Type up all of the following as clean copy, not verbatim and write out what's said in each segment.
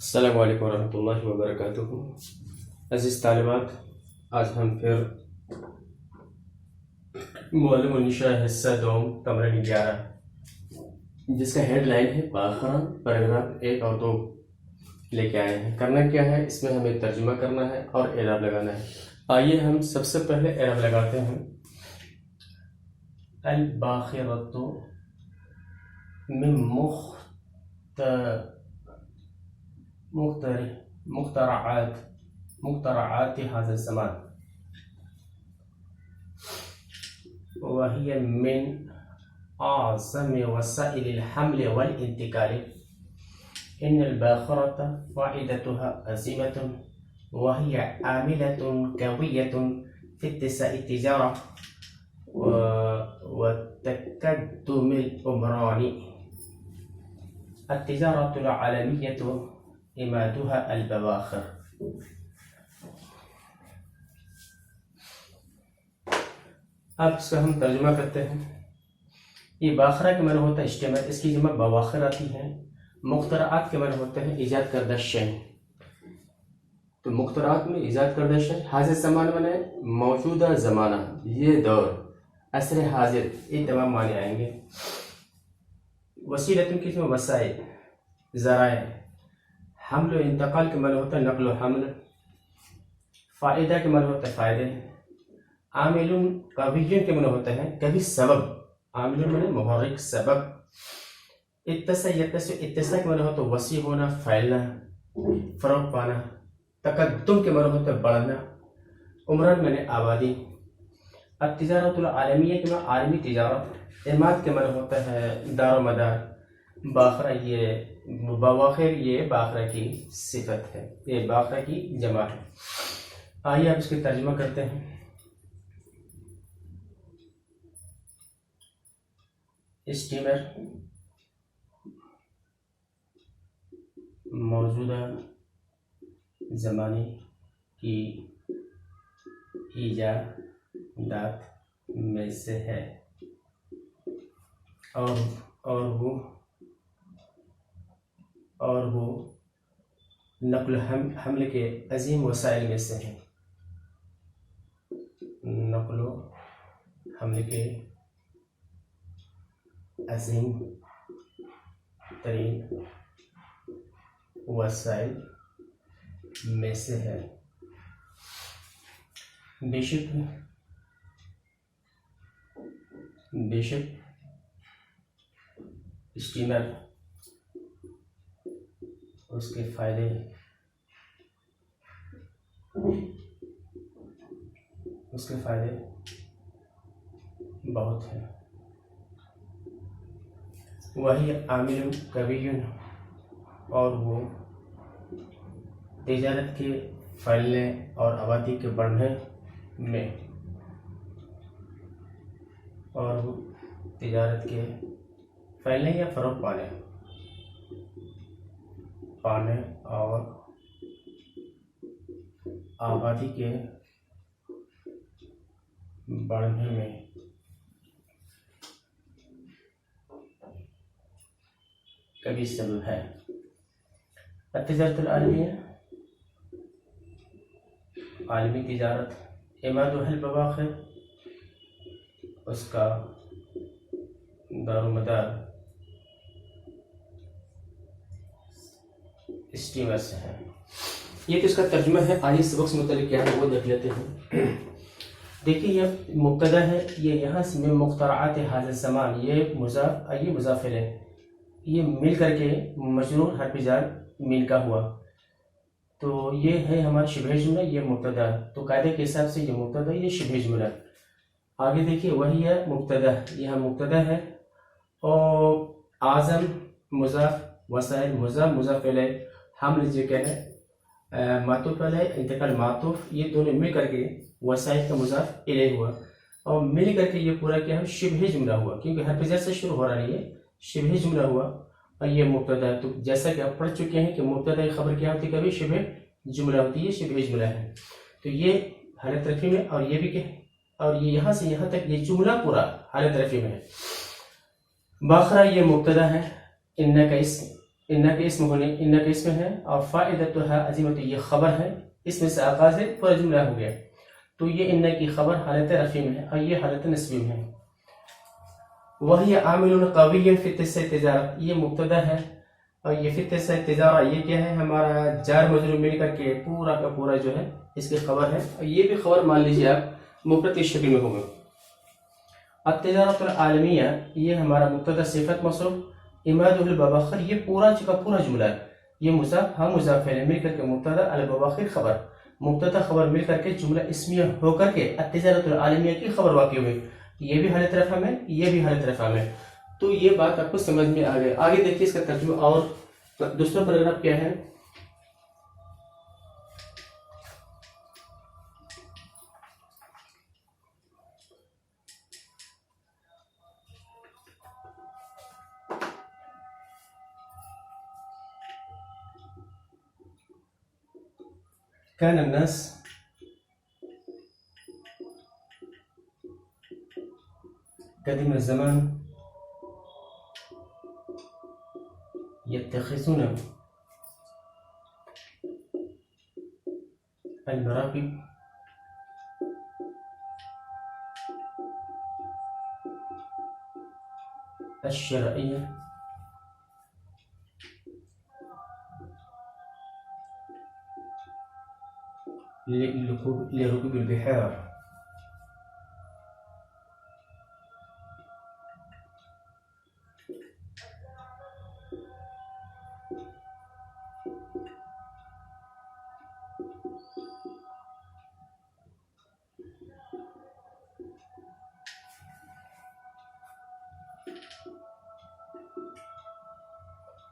السلام علیکم ورحمۃ اللہ وبرکاتہ۔ عزیز طالبات، آج ہم پھر معلم النشاء حصہ دوم تمرین 11 جس کا ہیڈ لائن ہے باخرہ پیراگراف 1 اور 2 لے کے آئے ہیں۔ کرنا کیا ہے، اس میں ہمیں ترجمہ کرنا ہے اور اعراب لگانا ہے۔ آئیے ہم سب سے پہلے اعراب لگاتے ہیں۔ الباخرۃ من مخترعات هذا الزمان، وهي من أعظم وسائل الحمل والانتقال. إن الباخرة فائدتها عظيمة، وهي عاملة قوية في اتساع التجارة وتقدم العمران. التجارة العالمية عمادها البواخر۔ اب اس کا ہم ترجمہ کرتے ہیں۔ یہ باخرہ کے معنی ہوتا ہے اجتماع، اس کی جمع بواخر آتی ہیں۔ مخترعات کے معنی ہوتے ہیں ایجاد کردہ شے۔ تو مخترعات میں ایجاد کردہ شے، حاضر زمان معنی موجودہ زمانہ، یہ دور، عصر حاضر، یہ تمام معنی آئیں گے۔ وسیلۃ کی جمع وسائل، ذرائع۔ حمل و انتقال کے معنی ہوتا ہے نقل و حمل۔ فائدہ کے معنی ہوتا ہے فائدے۔ عامل قوی کے معنی ہوتا ہے کبھی سبب، عامل معنی محرک سبب۔ اتسع کے معنی ہوتا ہے وسیع ہونا، پھیلنا، فروغ پانا۔ تقدم کے معنی ہوتا ہے بڑھنا۔ عمران معنی آبادی۔ التجارت العالمیہ کے معنی عالمی تجارت۔ عماد کے معنی ہوتا ہے دار و مدار۔ باخرہ یہ بواخر یہ باخرہ کی صفت ہے، یہ باخرہ کی جمع ہے۔ آئیے اب اس کی ترجمہ کرتے ہیں۔ اسٹیمر موجودہ زمانے کی ایجادات میں سے ہے اور وہ نقل و حمل کے عظیم وسائل میں سے ہے۔ نقل و حمل کے عظیم ترین وسائل میں سے ہے۔ بے شک اسٹیمر اس کے فائدے بہت ہیں۔ وہی عامل قوی، اور وہ تجارت کے پھیلنے اور آبادی کے بڑھنے میں، اور وہ تجارت کے پھیلنے یا فروغ پانے اور آبادی کے بڑھنے میں کبھی سبب ہے۔ التجارت العالمیہ عالمی تجارت، عماد البواخر اس کا دار و مدار اسٹیمر سے ہے۔ یہ تو اس کا ترجمہ ہے۔ آئیے سبق سے متعلق کیا ہے وہ دیکھ لیتے ہیں۔ دیکھیے یہ مبتدا ہے، یہ یہاں سے میں مخترعات حاضر زمان، یہ مضاف ہے، یہ مل کر کے مجرور حرف جر مل کا ہوا، تو یہ ہے ہمارا شبہ جملہ، یہ مبتدا۔ تو قاعدے کے حساب سے یہ مبتدا، یہ شبہ جملہ۔ آگے دیکھیے وہی ہے مبتدا، یہاں مبتدا ہے، اور اعظم مضاف، وسائل مضاف الیہ، حمل جو ہے معطوف علیہ، انتقال معطوف، یہ دونوں مل کر کے وسائل کا مضاف الیہ ہوا، اور مل کر کے یہ پورا کیا ہے شبہ جملہ ہوا، کیونکہ حرف جر سے شروع ہو رہا ہے، یہ شبہ جملہ ہوا اور یہ مبتدا ہے۔ تو جیسا کہ آپ پڑھ چکے ہیں کہ مبتدا خبر کیا ہوتی ہے، کبھی شبہ جملہ ہوتی ہے، شبہ جملہ ہے۔ تو یہ حالت رفع میں، اور یہ بھی کہ اور یہ یہاں سے یہاں تک یہ جملہ پورا حالت رفع میں ہے۔ باخرہ یہ مبتدا ہے، ان کا اسم، ان کے اسم ہونے ان کے اسم ہے اور فائدتها عظیمت یہ خبر ہے، اس میں سے آغاز ہے پورا جملہ ہو گیا. تو یہ ان کی خبر حالت رفع میں ہے اور یہ حالت نصبی میں ہے. وہی عامل قوی فی التسع تجارت یہ مبتدا ہے اور یہ فی التسع تجارہ یہ کیا ہے ہمارا جار مجرور مل کر کے پورا کا پورا جو ہے اس کی خبر ہے اور یہ بھی خبر مان لیجیے آپ مفرد کی شکل میں ہوگا. التجارت العالمیہ یہ ہمارا مبتدا صفت موصوف اماد البواخر یہ پورا کا پورا جملہ ہے. یہ مضاف ہم مضاف ہے مل کر کے مبتدا البواخر خبر مبتدا خبر مل کر کے جملہ اسمیہ ہو کر کے التجارت العالمیہ کی خبر واقع ہوئی. یہ بھی حالت رفع میں یہ بھی حالت رفع میں. تو یہ بات آپ کو سمجھ میں آ گئی. آگے دیکھیے اس کا ترجمہ اور دوسرا پیراگراف کیا ہے. كان الناس قديم الزمان يتخذون المراكب الشرائية لركوب البحار.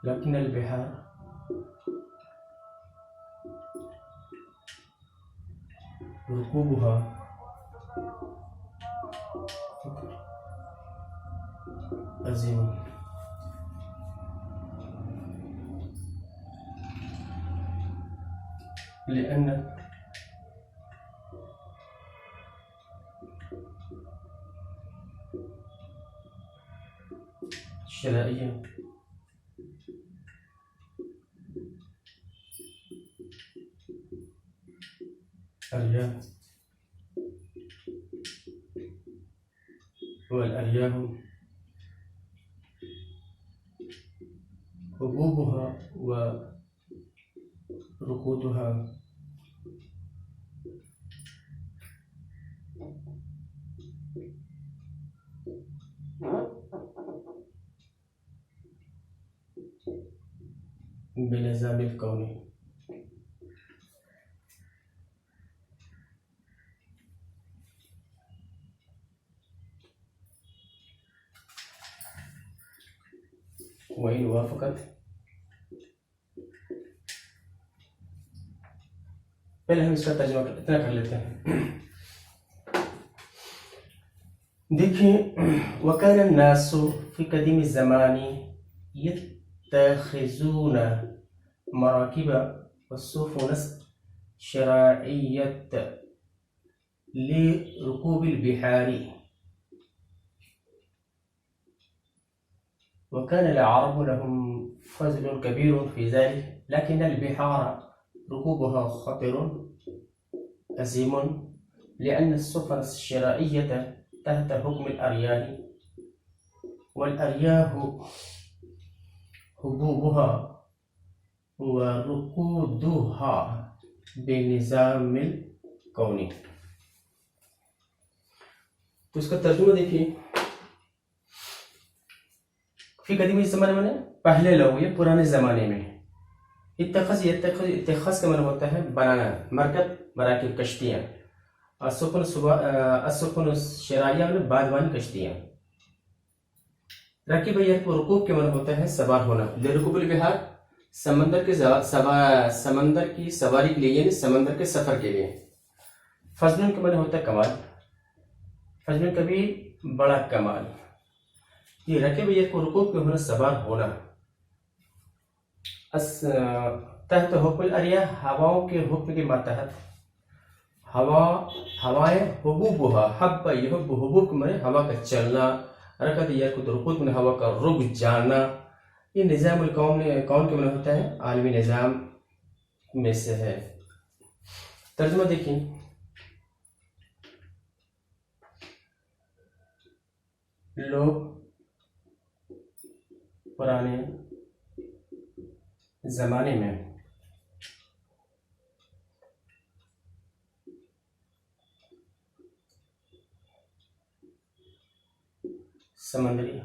لكن البحار ركوبها عظيم لأن الشرائية أرياح والأرياح حبوبها وركودها بنظام الكون. وإن وافقت پہلے ہم اس کا ترجمہ اتنا کر لیتے ہیں. دیکھیں وكان الناس في قديم الزمان يتخذون مراكب والسفن الشراعية لركوب البحار. وكان العرب لهم فضل كبير في ذلك لكن البحار ركوبها خطر عظيم لأن السفن الشرائية تحت حكم الأرياح والأرياح حبوبها وركودها بنظام الكون. تو اس کا ترجمہ دیکھیے. فی قدیمی زمانے میں پہلے لوگ یہ پرانے زمانے میں اتخاذ کا مطلب ہوتا ہے بنانا مرکب مراکب کشتیاں اور السفن الشرائیہ میں بادبانی کشتیاں. رکیب رکوب کے مطلب ہوتا ہے سوار ہونا. لرکوب البحار سمندر کی سواری کے لیے یعنی سمندر کے سفر کے لیے. فضل کا مطلب ہوتا ہے کمال. فضل کبیر بڑا کمال. یہ رکیب کو رکوب کے ہونا سوار ہونا. تحت حکم الأرياح ہواؤں کے حکم کے ماتحت ہوائیں حبوبها حب یحب حبوب میں ہوا کا چلنا. رکت کو رکوب میں ہوا کا رک جانا یہ نظام الکون کون کے بنا ہوتا ہے؟ عالمی نظام میں سے ہے۔ ترجمہ دیکھیں، لوگ پرانے زمانے میں سمندری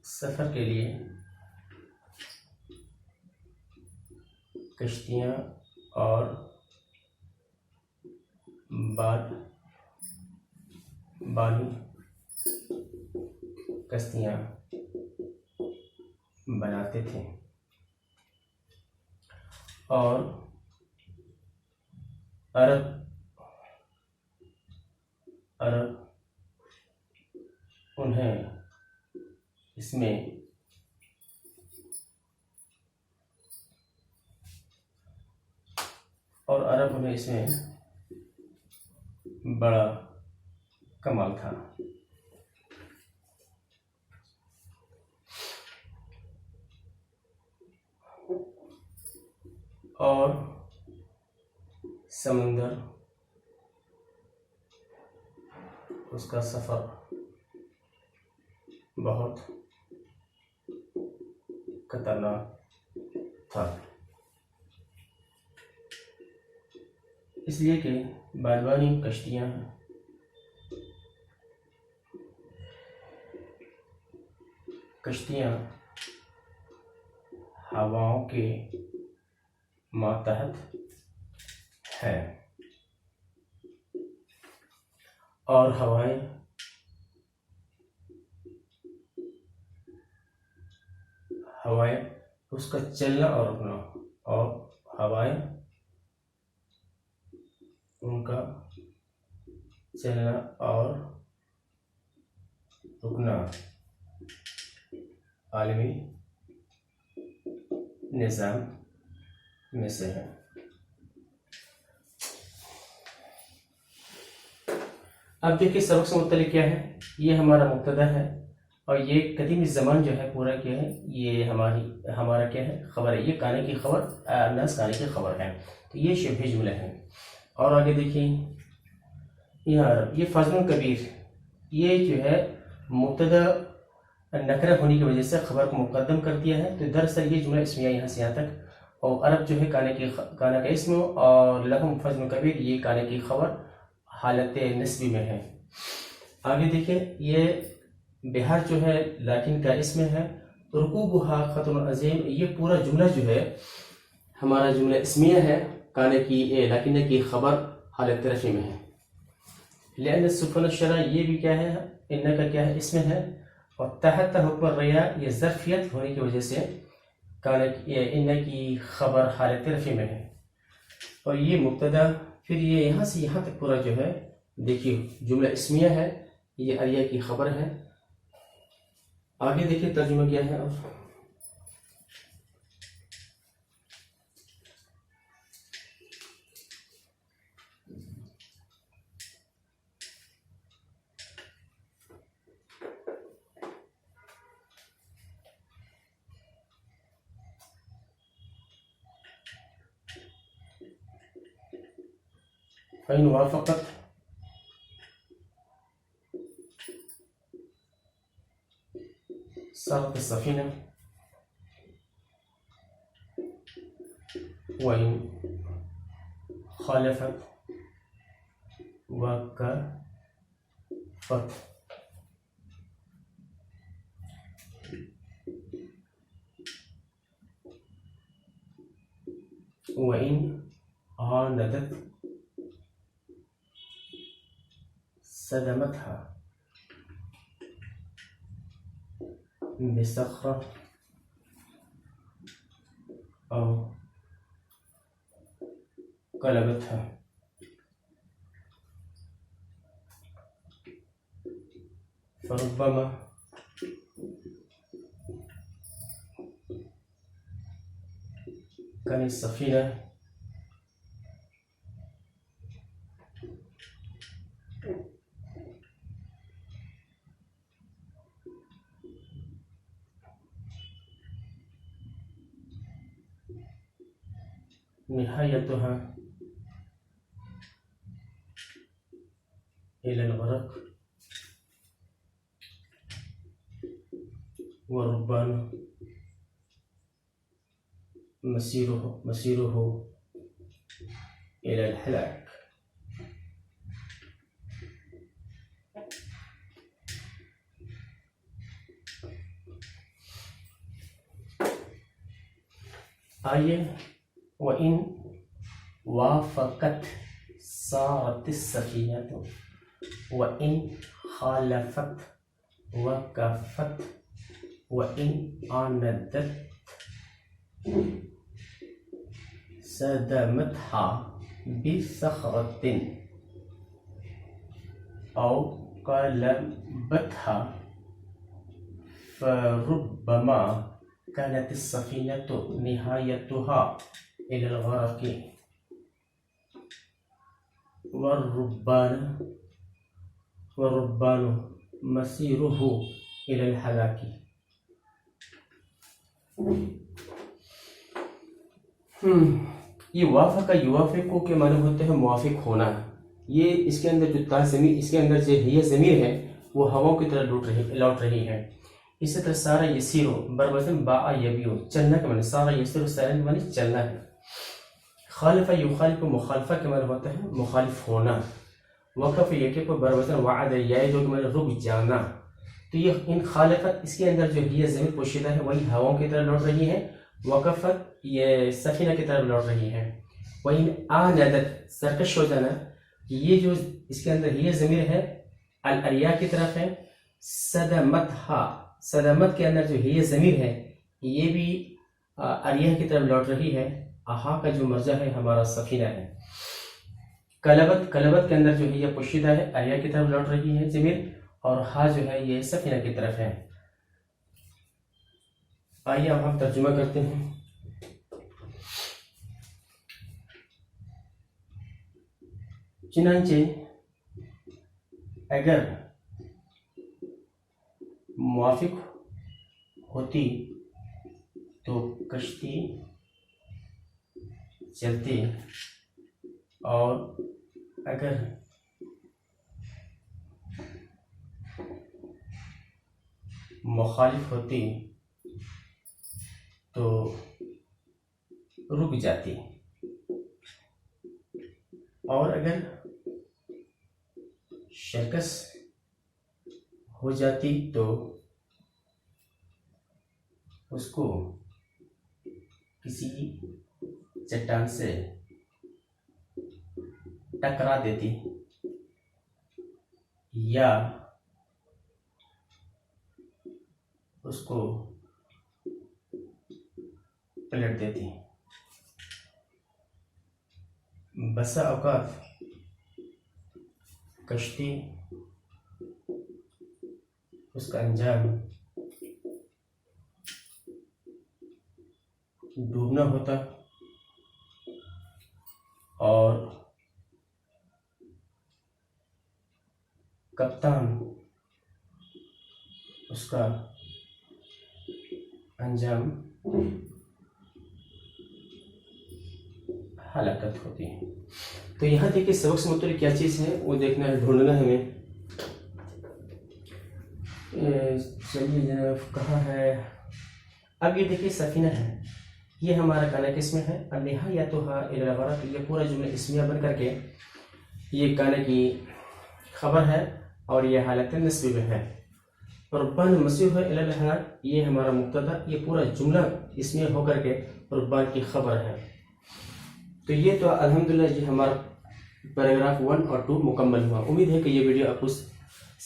سفر کے لیے کشتیاں اور بانی کشتیاں بناتے تھے، اور عرب انہیں اس میں بڑا کمال تھا۔ اور سمندر اس کا سفر بہت خطرناک تھا، اس لیے کہ بادبانی کشتیاں ہواؤں کے ماتحت ہیں، اور ہوائیں اس کا چلنا اور رکنا، اور ہوائیں ان کا چلنا اور رکنا عالمی نظام میں سے ہے۔ اب دیکھیے سبق سے متعلق کیا ہے۔ یہ ہمارا مبتدا ہے، اور یہ قدیم زمان جو ہے پورا کیا ہے، یہ ہمارا کیا ہے، خبر ہے۔ یہ کانے کی خبر، الناس کانے کی خبر ہے، تو یہ شبہ جملہ ہے۔ اور آگے دیکھیں، یہ فضل کبیر، یہ جو ہے مبتدا نکرہ ہونے کی وجہ سے خبر کو مقدم کر دیا ہے، تو دراصل یہ جملہ اسمیہ یہاں سے یہاں تک، اور عرب جو ہے کانے کا اسم، اور لہم فضل کبیر یہ کانے کی خبر حالت نسبی میں ہے۔ آگے دیکھیں، یہ بہار جو ہے لیکن کا اسم ہے، رکوبہا خطر عظیم، یہ پورا جملہ جو ہے ہمارا جملہ اسمیہ ہے، کانے کی لیکن کی خبر حالت رفع میں ہے۔ لأن السفن الشرع، یہ بھی کیا ہے، ان کا کیا ہے، اسم ہے، اور تحت حکم الریا یہ ظرفیت ہونے کی وجہ سے ان کی خبر حالت رفع میں ہے، اور یہ مبتدا، پھر یہ یہاں سے یہاں تک پورا جو ہے دیکھیے جملہ اسمیہ ہے، یہ اریا کی خبر ہے۔ آگے دیکھیے ترجمہ کیا ہے۔ اب فإن وافقت سقط السفينة، وإن خالفت وكفت، وإن عاندت صدمتها بصخرة أو قلبتها، فربما كانت السفينة نهايتها إلى الغرق، والربان مسيره إلى الهلاك. آية وإن وافقت صارت السفينة، وإن خالفت وقفت، وإن عاندت صدمتها بصخرة أو قلبتها، فربما كانت السفينة نهايتها إلى الغرق، والربان مسيره إلى الهلاك. یہ یوافقو کے معنی ہوتے ہیں موافق ہونا. یہ اس کے اندر جو اس کے اندر جو یہ ضمیر ہے وہ ہواؤں کی طرح لوٹ رہی ہے. اسی طرح سارا یسیرو بروزن با یبیو چلنا کے معنی، سارا یسیرو سارن کے معنی چلنا ہے. خالفہ یخالف مخالفہ کے معنی ہوتا ہے مخالف ہونا. وقف یقف بروزن وعد یائد کے معنی رک جانا. تو یہ ان خالفت اس کے اندر جو یہ ضمیر پوشیدہ ہے وہی ہواؤں کی طرح لوٹ رہی ہے. وقفت یہ سفینہ کی طرف لوٹ رہی ہے. وہی آندت سرکش ہو جانا، یہ جو اس کے اندر یہ ضمیر ہے الاریا کی طرف ہے. صدمت کے اندر جو یہ ضمیر ہے یہ بھی اریہ کی طرف لوٹ رہی ہے. اہا کا جو مرجع ہے ہمارا سفینہ ہے. کلبت کے اندر جو ہے یہ پوشیدہ ہے، اریہ کی طرف لوٹ رہی ہے ضمیر، اور ہا جو ہے یہ سفینہ کی طرف ہے. آئیے اب ہم ترجمہ کرتے ہیں. چنانچہ اگر موافق ہوتی تو کشتی چلتی، اور اگر مخالف ہوتی تو رک جاتی، اور اگر شکست ہو جاتی تو اس کو کسی چٹان سے ٹکرا دیتی یا اس کو پلٹ دیتی. بسا اوقات کشتی اس کا انجام ڈوبنا ہوتا، اور کپتان اس کا انجام ہلاکت ہوتی ہے. تو یہاں دیکھیں سبق سے متعلق کیا چیز ہے وہ دیکھنا ہے، ڈھونڈنا ہے ہمیں. چلیے جناب کہاں ہے؟ اب یہ دیکھیے سفینہ ہے، یہ ہمارا کانا کس میں ہے؟ النہایتھا الی الغرق. یہ پورا جملہ اسمیہ بن کر کے یہ کانا کی خبر ہے اور یہ حالت نصبی میں ہے. ربان مسیح الی الہلاک یہ ہمارا مبتدا، یہ پورا جملہ اسمیہ ہو کر کے ربان کی خبر ہے. تو یہ تو الحمدللہ یہ ہمارا پیراگراف 1 اور 2 مکمل ہوا. امید ہے کہ یہ ویڈیو آپ کو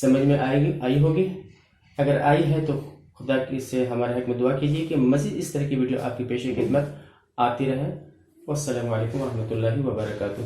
سمجھ میں آئی ہوگی. اگر آئی ہے تو خدا کی سے ہمارے حق میں دعا کیجیے کہ مزید اس طرح کی ویڈیو آپ کی پیش خدمت آتی رہے. والسلام علیکم ورحمۃ اللہ وبرکاتہ.